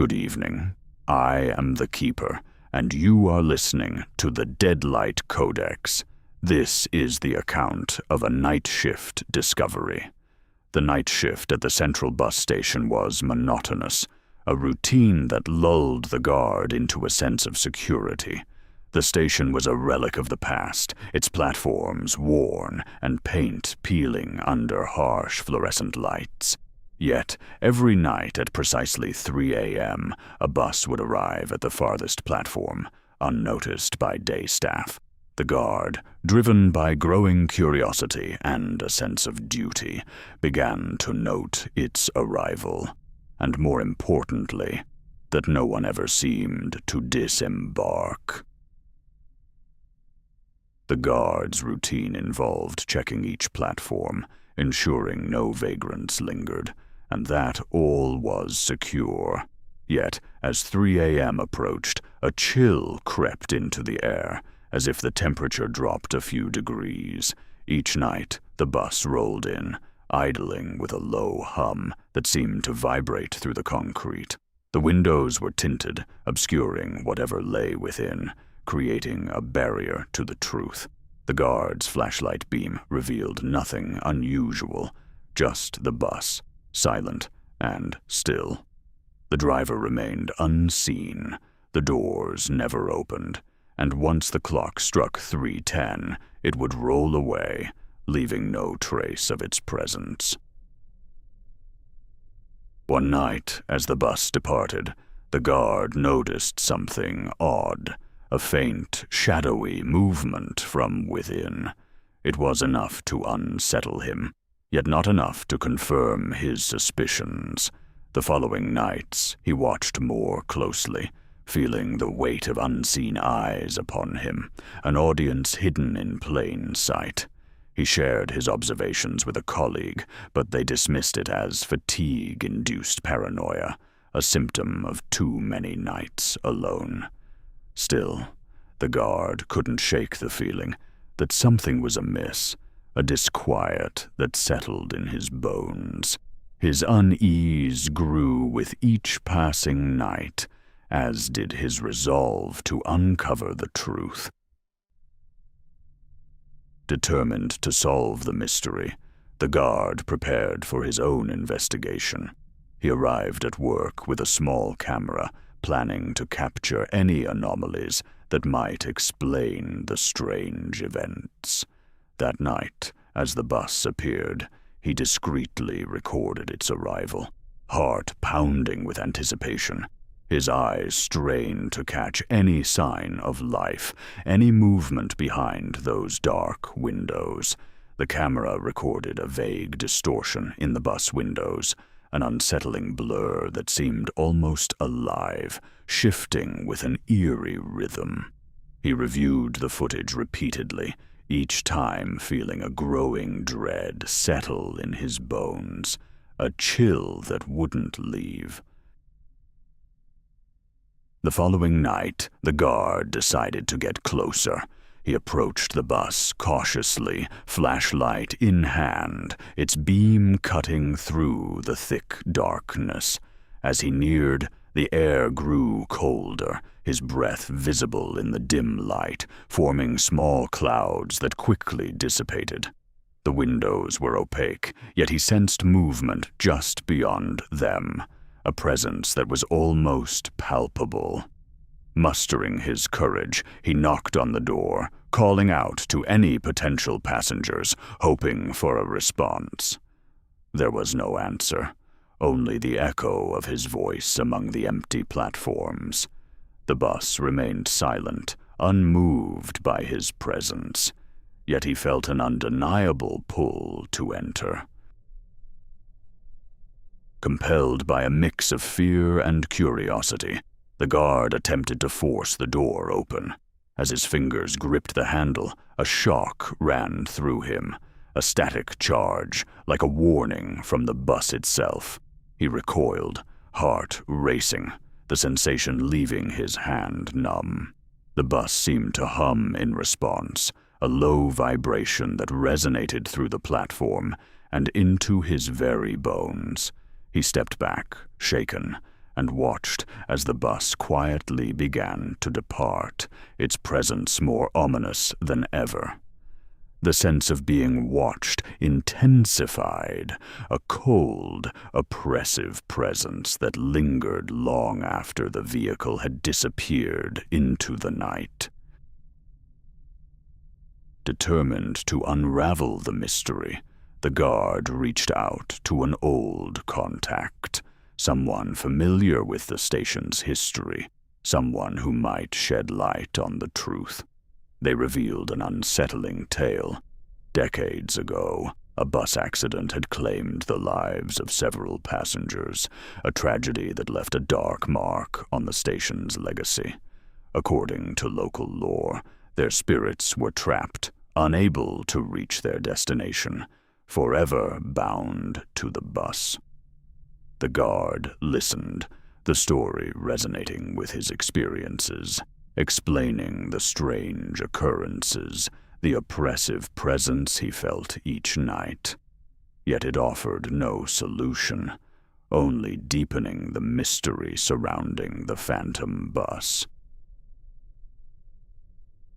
Good evening. I am the Keeper, and you are listening to the Deadlight Codex. This is the account of a night shift discovery. The night shift at the central bus station was monotonous, a routine that lulled the guard into a sense of security. The station was a relic of the past, its platforms worn and paint peeling under harsh fluorescent lights. Yet, every night at precisely 3 a.m., a bus would arrive at the farthest platform, unnoticed by day staff. The guard, driven by growing curiosity and a sense of duty, began to note its arrival, and more importantly, that no one ever seemed to disembark. The guard's routine involved checking each platform, ensuring no vagrants lingered, and that all was secure. Yet, as 3 a.m. approached, a chill crept into the air, as if the temperature dropped a few degrees. Each night, the bus rolled in, idling with a low hum that seemed to vibrate through the concrete. The windows were tinted, obscuring whatever lay within, creating a barrier to the truth. The guard's flashlight beam revealed nothing unusual, just the bus, silent and still. The driver remained unseen, the doors never opened, and once the clock struck 3:10, it would roll away, leaving no trace of its presence. One night, as the bus departed, the guard noticed something odd, a faint, shadowy movement from within. It was enough to unsettle him, yet not enough to confirm his suspicions. The following nights, he watched more closely, feeling the weight of unseen eyes upon him, an audience hidden in plain sight. He shared his observations with a colleague, but they dismissed it as fatigue-induced paranoia, a symptom of too many nights alone. Still, the guard couldn't shake the feeling that something was amiss, a disquiet that settled in his bones. His unease grew with each passing night, as did his resolve to uncover the truth. Determined to solve the mystery, the guard prepared for his own investigation. He arrived at work with a small camera, planning to capture any anomalies that might explain the strange events. That night, as the bus appeared, he discreetly recorded its arrival, heart pounding with anticipation. His eyes strained to catch any sign of life, any movement behind those dark windows. The camera recorded a vague distortion in the bus windows, an unsettling blur that seemed almost alive, shifting with an eerie rhythm. He reviewed the footage repeatedly, each time feeling a growing dread settle in his bones, a chill that wouldn't leave. The following night, the guard decided to get closer. He approached the bus cautiously, flashlight in hand, its beam cutting through the thick darkness. As he neared, the air grew colder, his breath visible in the dim light, forming small clouds that quickly dissipated. The windows were opaque, yet he sensed movement just beyond them, a presence that was almost palpable. Mustering his courage, he knocked on the door, calling out to any potential passengers, hoping for a response. There was no answer, only the echo of his voice among the empty platforms. The bus remained silent, unmoved by his presence, yet he felt an undeniable pull to enter. Compelled by a mix of fear and curiosity, the guard attempted to force the door open. As his fingers gripped the handle, a shock ran through him, a static charge, like a warning from the bus itself. He recoiled, heart racing, the sensation leaving his hand numb. The bus seemed to hum in response, a low vibration that resonated through the platform and into his very bones. He stepped back, shaken, and watched as the bus quietly began to depart, its presence more ominous than ever. The sense of being watched intensified, a cold, oppressive presence that lingered long after the vehicle had disappeared into the night. Determined to unravel the mystery, the guard reached out to an old contact, someone familiar with the station's history, someone who might shed light on the truth. They revealed an unsettling tale. Decades ago, a bus accident had claimed the lives of several passengers, a tragedy that left a dark mark on the station's legacy. According to local lore, their spirits were trapped, unable to reach their destination, forever bound to the bus. The guard listened, the story resonating with his experiences, explaining the strange occurrences, the oppressive presence he felt each night. Yet it offered no solution, only deepening the mystery surrounding the phantom bus.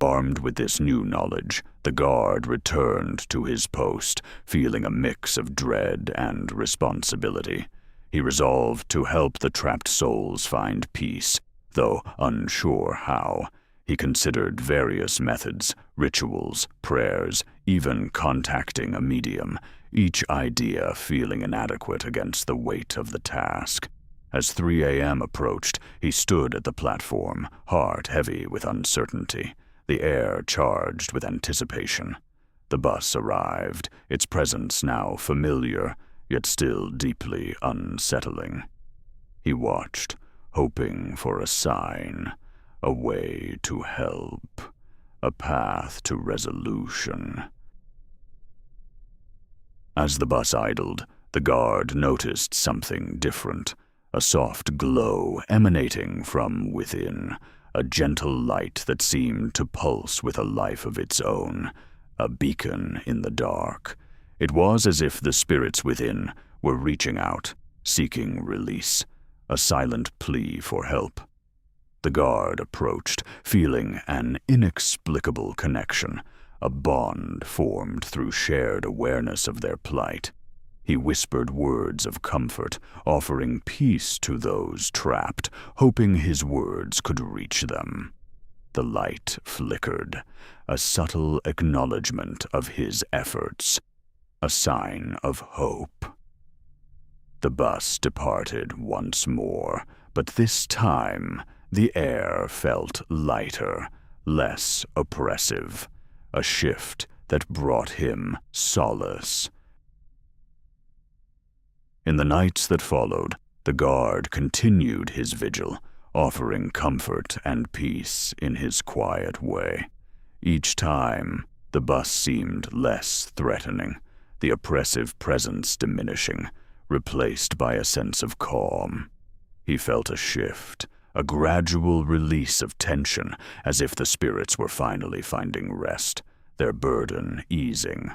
Armed with this new knowledge, the guard returned to his post, feeling a mix of dread and responsibility. He resolved to help the trapped souls find peace, though unsure how. He considered various methods, rituals, prayers, even contacting a medium, each idea feeling inadequate against the weight of the task. As 3 a.m. approached, he stood at the platform, heart heavy with uncertainty, the air charged with anticipation. The bus arrived, its presence now familiar, yet still deeply unsettling. He watched, hoping for a sign, a way to help, a path to resolution. As the bus idled, the guard noticed something different, a soft glow emanating from within, a gentle light that seemed to pulse with a life of its own, a beacon in the dark. It was as if the spirits within were reaching out, seeking release, a silent plea for help. The guard approached, feeling an inexplicable connection, a bond formed through shared awareness of their plight. He whispered words of comfort, offering peace to those trapped, hoping his words could reach them. The light flickered, a subtle acknowledgement of his efforts, a sign of hope. The bus departed once more, but this time the air felt lighter, less oppressive, a shift that brought him solace. In the nights that followed, the guard continued his vigil, offering comfort and peace in his quiet way. Each time, the bus seemed less threatening, the oppressive presence diminishing, replaced by a sense of calm. He felt a shift, a gradual release of tension, as if the spirits were finally finding rest, their burden easing.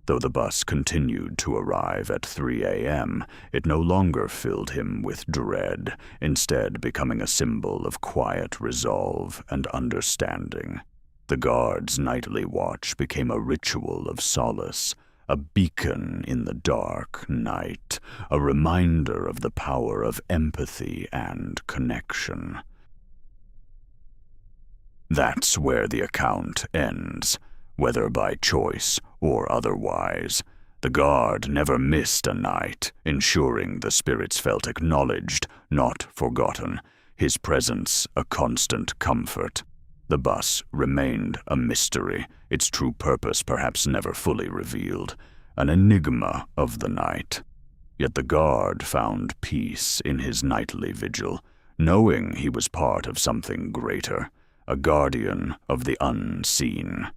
Though the bus continued to arrive at 3 a.m., it no longer filled him with dread, instead becoming a symbol of quiet resolve and understanding. The guard's nightly watch became a ritual of solace, a beacon in the dark night, a reminder of the power of empathy and connection. That's where the account ends, whether by choice or otherwise. The guard never missed a night, ensuring the spirits felt acknowledged, not forgotten, his presence a constant comfort. The bus remained a mystery, its true purpose perhaps never fully revealed, an enigma of the night. Yet the guard found peace in his nightly vigil, knowing he was part of something greater, a guardian of the unseen.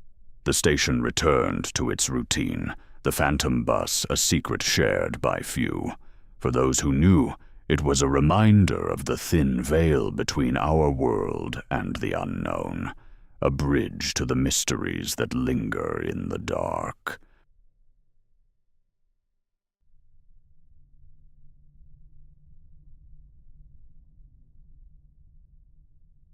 The station returned to its routine, the phantom bus a secret shared by few. For those who knew, it was a reminder of the thin veil between our world and the unknown, a bridge to the mysteries that linger in the dark.